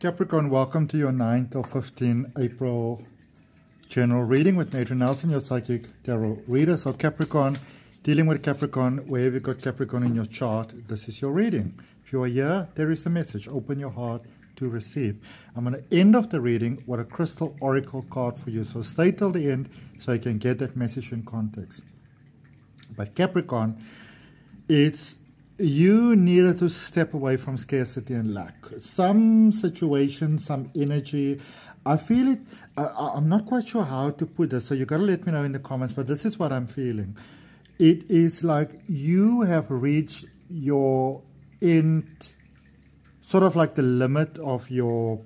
Capricorn, welcome to your 9 till 15 April general reading with Nathan Nelson, your psychic tarot reader. So Capricorn, dealing with Capricorn, wherever you've got Capricorn in your chart, this is your reading. If you are here, there is a message. Open your heart to receive. I'm going to end off the reading with a crystal oracle card for you. So stay till the end so you can get that message in context. But Capricorn, it's you needed to step away from scarcity and lack. Some situation, some energy. I feel it. I'm not quite sure how to put this, so you got to let me know in the comments, but this is what I'm feeling. It is like you have reached your end, sort of like the limit of your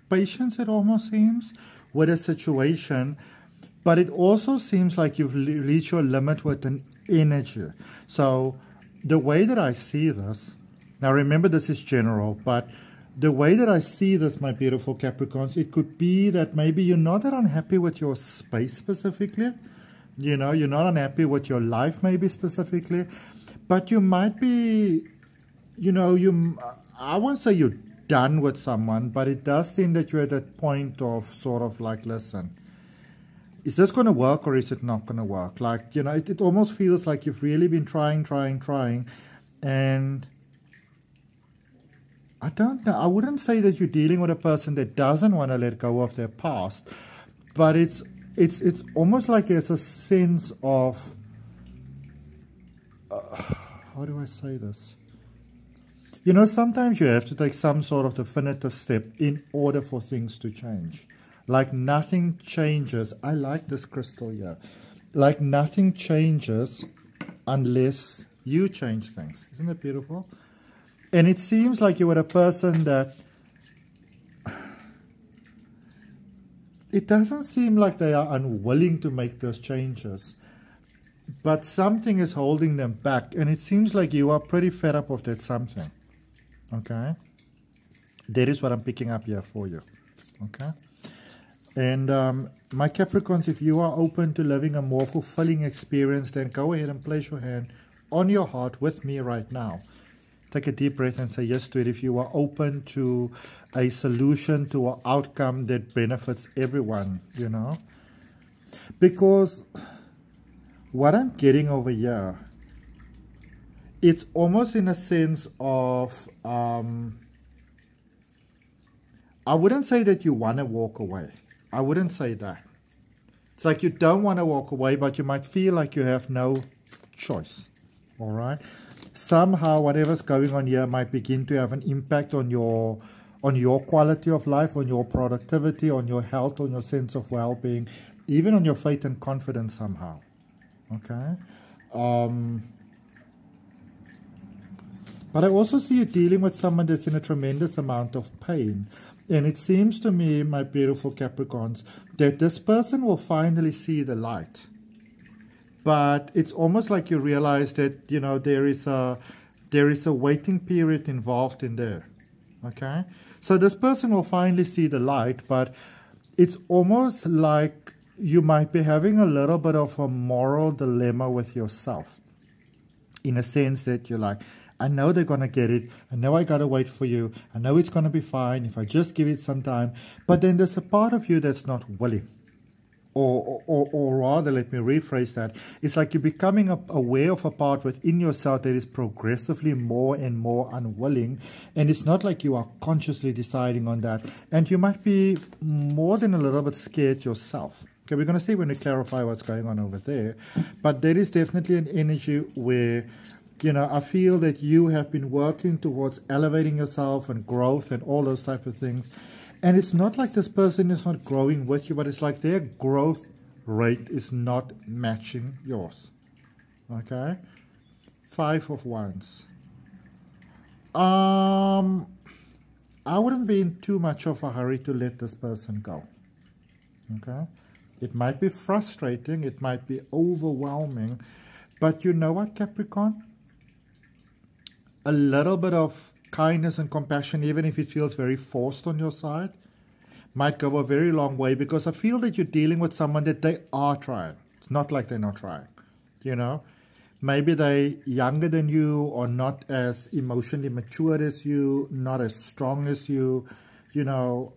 patience, it almost seems, with a situation. But it also seems like you've reached your limit with an energy. So the way that I see this, now remember this is general, but the way that I see this, my beautiful Capricorns, it could be that maybe you're not that unhappy with your space specifically. You know, you're not unhappy with your life maybe specifically, but you might be, you know, I won't say you're done with someone, but it does seem that you're at that point of sort of like, listen, is this going to work or is it not going to work? Like, you know, it almost feels like you've really been trying. And I don't know. I wouldn't say that you're dealing with a person that doesn't want to let go of their past. But it's almost like there's a sense of, how do I say this? You know, sometimes you have to take some sort of definitive step in order for things to change. Like nothing changes. I like this crystal here. Like nothing changes unless you change things. Isn't that beautiful? And it seems like you're a person that it doesn't seem like they are unwilling to make those changes, but something is holding them back. And it seems like you are pretty fed up of that something. Okay? That is what I'm picking up here for you. Okay? And my Capricorns, if you are open to living a more fulfilling experience, then go ahead and place your hand on your heart with me right now. Take a deep breath and say yes to it. If you are open to a solution, to an outcome that benefits everyone, you know. Because what I'm getting over here, it's almost in a sense of, I wouldn't say that you want to walk away. I wouldn't say that. It's like you don't want to walk away, but you might feel like you have no choice. All right? Somehow, whatever's going on here might begin to have an impact on your quality of life, on your productivity, on your health, on your sense of well-being, even on your faith and confidence somehow. Okay? But I also see you dealing with someone that's in a tremendous amount of pain. And it seems to me, my beautiful Capricorns, that this person will finally see the light. But it's almost like you realize that, you know, there is a waiting period involved in there. Okay? So this person will finally see the light, but it's almost like you might be having a little bit of a moral dilemma with yourself. In a sense that you're like, I know they're going to get it. I know I got to wait for you. I know it's going to be fine if I just give it some time. But then there's a part of you that's not willing. Or rather, let me rephrase that. It's like you're becoming aware of a part within yourself that is progressively more and more unwilling. And it's not like you are consciously deciding on that. And you might be more than a little bit scared yourself. Okay, we're going to see when we clarify what's going on over there. But there is definitely an energy where, you know, I feel that you have been working towards elevating yourself and growth and all those type of things. And it's not like this person is not growing with you, but it's like their growth rate is not matching yours. Okay? 5 of Wands. I wouldn't be in too much of a hurry to let this person go. Okay? It might be frustrating. It might be overwhelming. But you know what, Capricorn? A little bit of kindness and compassion, even if it feels very forced on your side, might go a very long way, because I feel that you're dealing with someone that they are trying. It's not like they're not trying, you know. Maybe they're younger than you or not as emotionally mature as you, not as strong as you, you know,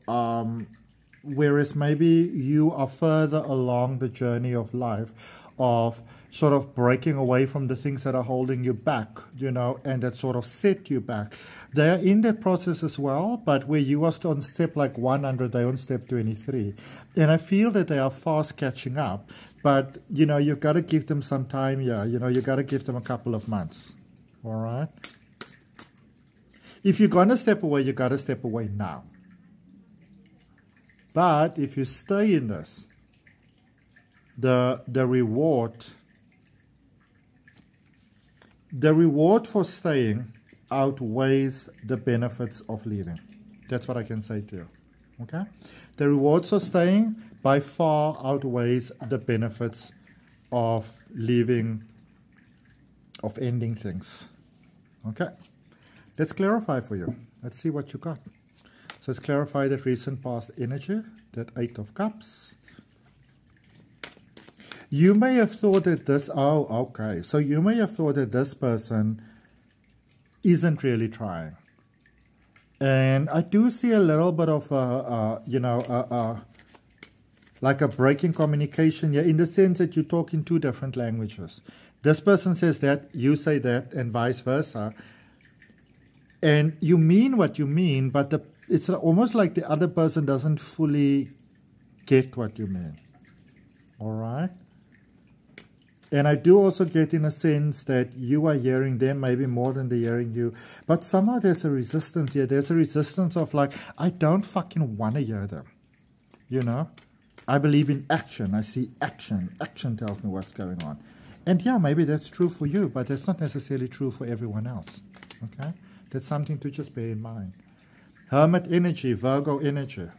whereas maybe you are further along the journey of life of sort of breaking away from the things that are holding you back, you know, and that sort of set you back. They are in that process as well, but where you are on step like 100, they're on step 23. And I feel that they are fast catching up, but, you know, you've got to give them some time here. You know, you've got to give them a couple of months, all right? If you're going to step away, you got to step away now. But if you stay in this, the reward for staying outweighs the benefits of leaving. That's what I can say to you. Okay? The rewards for staying by far outweighs the benefits of leaving, of ending things. Okay? Let's clarify for you. Let's see what you got. So let's clarify that recent past energy, that 8 of Cups. You may have thought that this, oh, okay. So you may have thought that this person isn't really trying. And I do see a little bit of, like a break in communication here, in the sense that you talk in two different languages. This person says that, you say that, and vice versa. And you mean what you mean, but it's almost like the other person doesn't fully get what you mean. All right? And I do also get in a sense that you are hearing them maybe more than they're hearing you. But somehow there's a resistance here. There's a resistance of like, I don't fucking want to hear them. You know? I believe in action. I see action. Action tells me what's going on. And yeah, maybe that's true for you, but that's not necessarily true for everyone else. Okay? That's something to just bear in mind. Hermit energy, Virgo energy.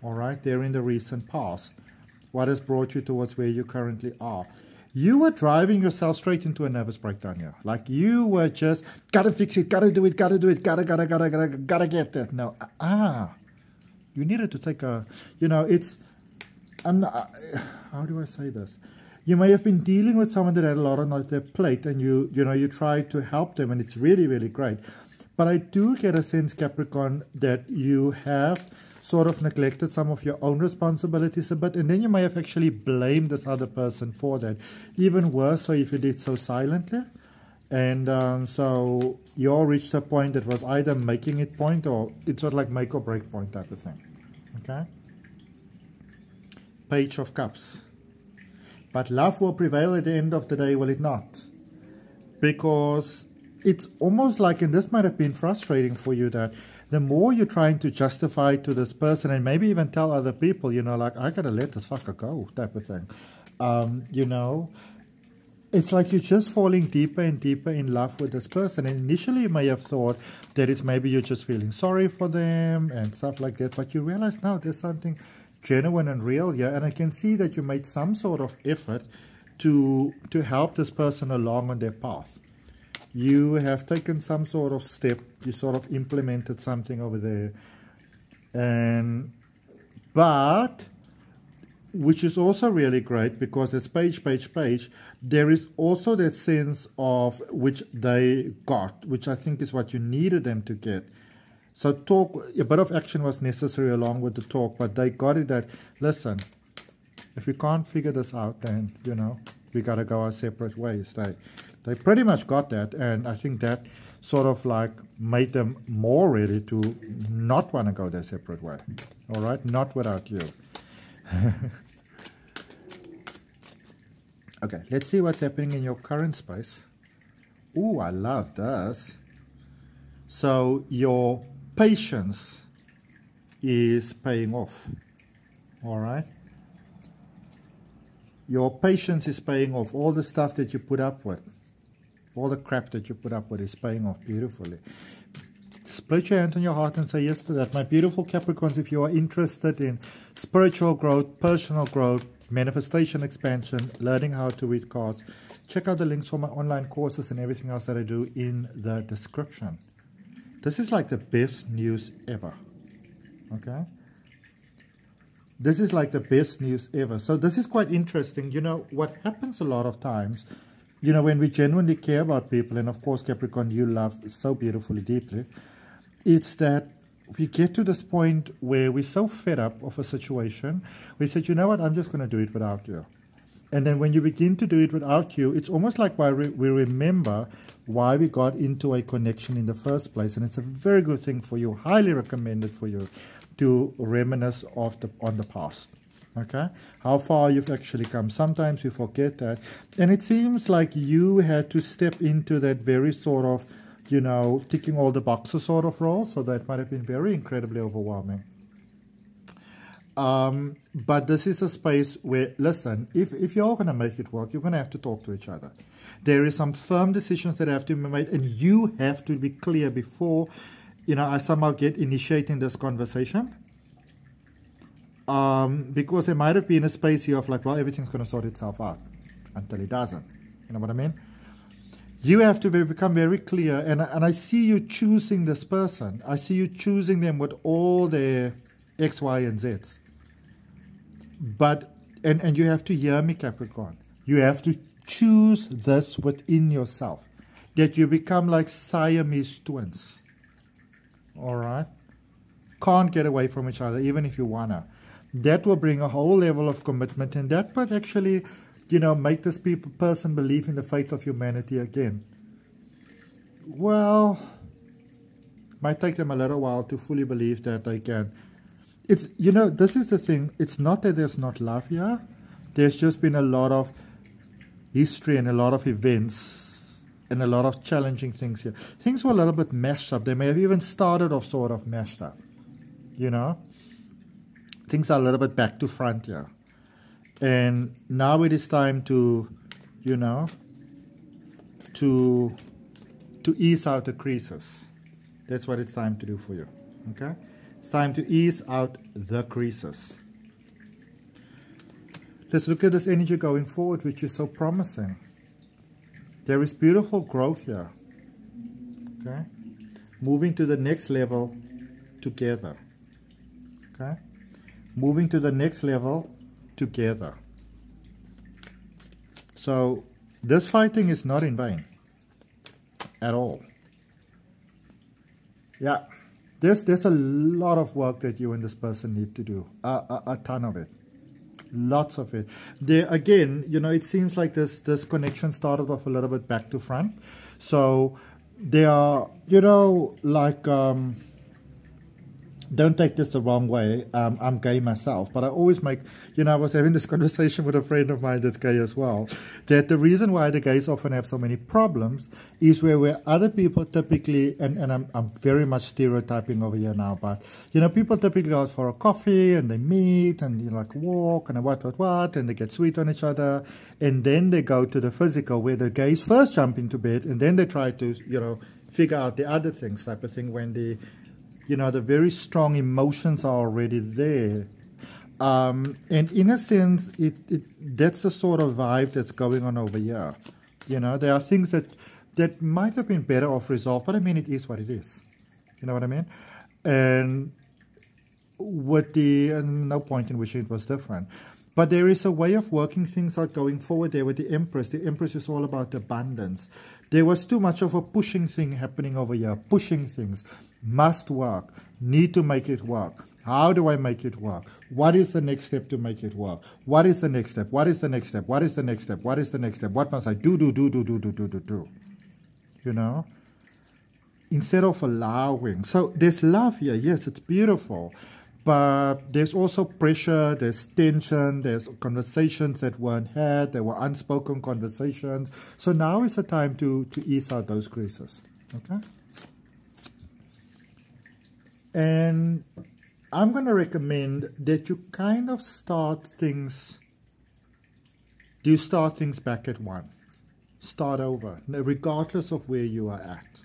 All right? They're in the recent past. What has brought you towards where you currently are? You were driving yourself straight into a nervous breakdown here. Like you were just, gotta fix it, gotta do it, gotta do it, gotta get that. No, you needed to take a, you know, it's, I'm not, how do I say this? You may have been dealing with someone that had a lot on their plate and you know, you tried to help them and it's really, really great. But I do get a sense, Capricorn, that you have sort of neglected some of your own responsibilities a bit, and then you may have actually blamed this other person for that. Even worse, so if you did so silently. And so you all reached a point that was either making it point or it's sort of like make or break point type of thing. Okay? Page of Cups. But love will prevail at the end of the day, will it not? Because it's almost like, and this might have been frustrating for you, that the more you're trying to justify to this person and maybe even tell other people, you know, like, I gotta let this fucker go type of thing. You know, it's like you're just falling deeper and deeper in love with this person. And initially you may have thought that it's maybe you're just feeling sorry for them and stuff like that. But you realize now there's something genuine and real here. And I can see that you made some sort of effort to help this person along on their path. You have taken some sort of step, you sort of implemented something over there. But, which is also really great because it's page, there is also that sense of which they got, which I think is what you needed them to get. So a bit of action was necessary along with the talk, but they got it that, listen, if we can't figure this out, then, you know, we got to go our separate ways. They pretty much got that, and I think that sort of like made them more ready to not want to go their separate way. All right? Not without you. Okay, let's see what's happening in your current space. Ooh, I love this. So your patience is paying off. All right? Your patience is paying off. All the stuff that you put up with. All the crap that you put up with is paying off beautifully. Split your hand on your heart and say yes to that. My beautiful Capricorns, if you are interested in spiritual growth, personal growth, manifestation expansion, learning how to read cards, check out the links for my online courses and everything else that I do in the description. This is like the best news ever. Okay? This is like the best news ever. So this is quite interesting. You know, what happens a lot of times, you know, when we genuinely care about people, and of course, Capricorn, you love so beautifully, deeply, it's that we get to this point where we're so fed up of a situation, we said, you know what, I'm just going to do it without you. And then when you begin to do it without you, it's almost like we remember why we got into a connection in the first place. And it's a very good thing for you, highly recommended for you, to reminisce on the past. Okay? How far you've actually come. Sometimes we forget that. And it seems like you had to step into that very sort of, you know, ticking all the boxes sort of role. So that might have been very incredibly overwhelming. But this is a space where, listen, if you're going to make it work, you're going to have to talk to each other. There is some firm decisions that have to be made, and you have to be clear before, you know, I somehow get initiating this conversation. Because there might have been a space here of like, well, everything's going to sort itself out until it doesn't. You know what I mean? You have to become very clear, and I see you choosing this person. I see you choosing them with all their X, Y, and Zs. But, and you have to hear me, Capricorn. You have to choose this within yourself. That you become like Siamese twins. All right? Can't get away from each other, even if you wanna. That will bring a whole level of commitment, and that would actually, you know, make this person believe in the fate of humanity again. Well, might take them a little while to fully believe that they can. It's, you know, this is the thing. It's not that there's not love here. There's just been a lot of history and a lot of events and a lot of challenging things here. Things were a little bit mashed up. They may have even started off sort of mashed up, you know. Things are a little bit back to front here. And now it is time to, you know, to ease out the creases. That's what it's time to do for you, okay? It's time to ease out the creases. Let's look at this energy going forward, which is so promising. There is beautiful growth here, okay? Moving to the next level together, okay? Moving to the next level together. So this fighting is not in vain at all. Yeah, there's a lot of work that you and this person need to do, a ton of it, lots of it. There again, you know, it seems like this connection started off a little bit back to front. So they are, you know, like don't take this the wrong way. I'm gay myself, but I always make, you know, I was having this conversation with a friend of mine that's gay as well, that the reason why the gays often have so many problems is where other people typically, and I'm very much stereotyping over here now, but, you know, people typically go out for a coffee and they meet and you like walk and what, and they get sweet on each other, and then they go to the physical where the gays first jump into bed and then they try to, you know, figure out the other things type of thing when the, you know, the very strong emotions are already there. And in a sense, that's the sort of vibe that's going on over here. You know, there are things that might have been better off resolved, but I mean, it is what it is. You know what I mean? And with the, no point in wishing it was different. But there is a way of working things out going forward there with the Empress. The Empress is all about abundance. There was too much of a pushing thing happening over here. Pushing things. Must work. Need to make it work. How do I make it work? What is the next step to make it work? What is the next step? What is the next step? What is the next step? What is the next step? What must I do? You know? Instead of allowing. So there's love here. Yes, it's beautiful. But there's also pressure, there's tension, there's conversations that weren't had, there were unspoken conversations. So now is the time to ease out those creases, okay? And I'm going to recommend that you kind of start things back at one. Start over, regardless of where you are at,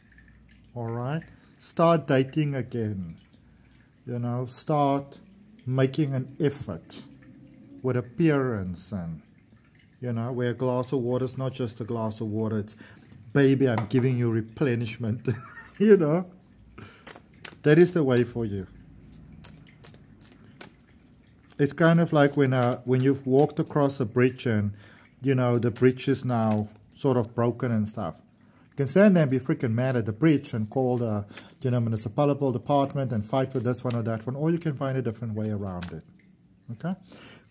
all right? Start dating again. You know, start making an effort with appearance and, you know, where a glass of water is not just a glass of water. It's, baby, I'm giving you replenishment. You know, that is the way for you. It's kind of like when you've walked across a bridge and, you know, the bridge is now sort of broken and stuff. You can stand there and be freaking mad at the bridge and call the, municipal department and fight with this one or that one, or you can find a different way around it. Okay?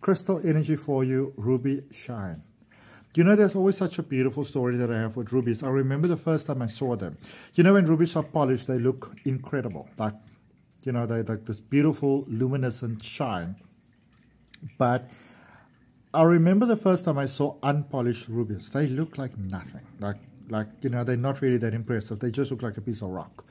Crystal energy for you, ruby shine. There's always such a beautiful story that I have with rubies. I remember the first time I saw them. When rubies are polished, they look incredible. Like, they like this beautiful luminescent shine. But I remember the first time I saw unpolished rubies. They look like nothing. They're not really that impressive. They just look like a piece of rock.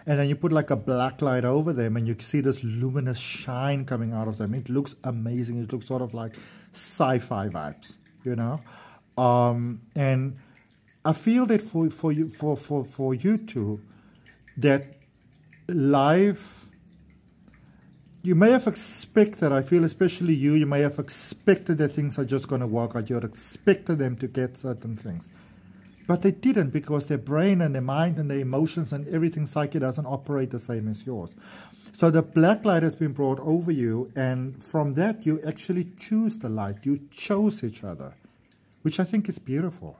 And then you put like a black light over them and you see this luminous shine coming out of them. It looks amazing. It looks sort of like sci-fi vibes, And I feel that for you too, that life, you may have expected, I feel especially you may have expected that things are just going to work out. You had expected them to get certain things. But they didn't, because their brain and their mind and their emotions and everything, psyche doesn't operate the same as yours. So the black light has been brought over you, and from that you actually choose the light. You chose each other, which I think is beautiful.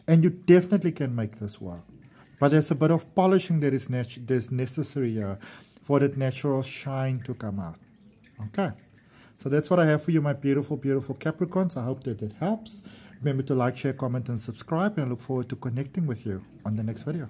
And you definitely can make this work. But there's a bit of polishing that is necessary here for that natural shine to come out. Okay. So that's what I have for you, my beautiful, beautiful Capricorns. I hope that it helps. Remember to like, share, comment, and subscribe. And I look forward to connecting with you on the next video.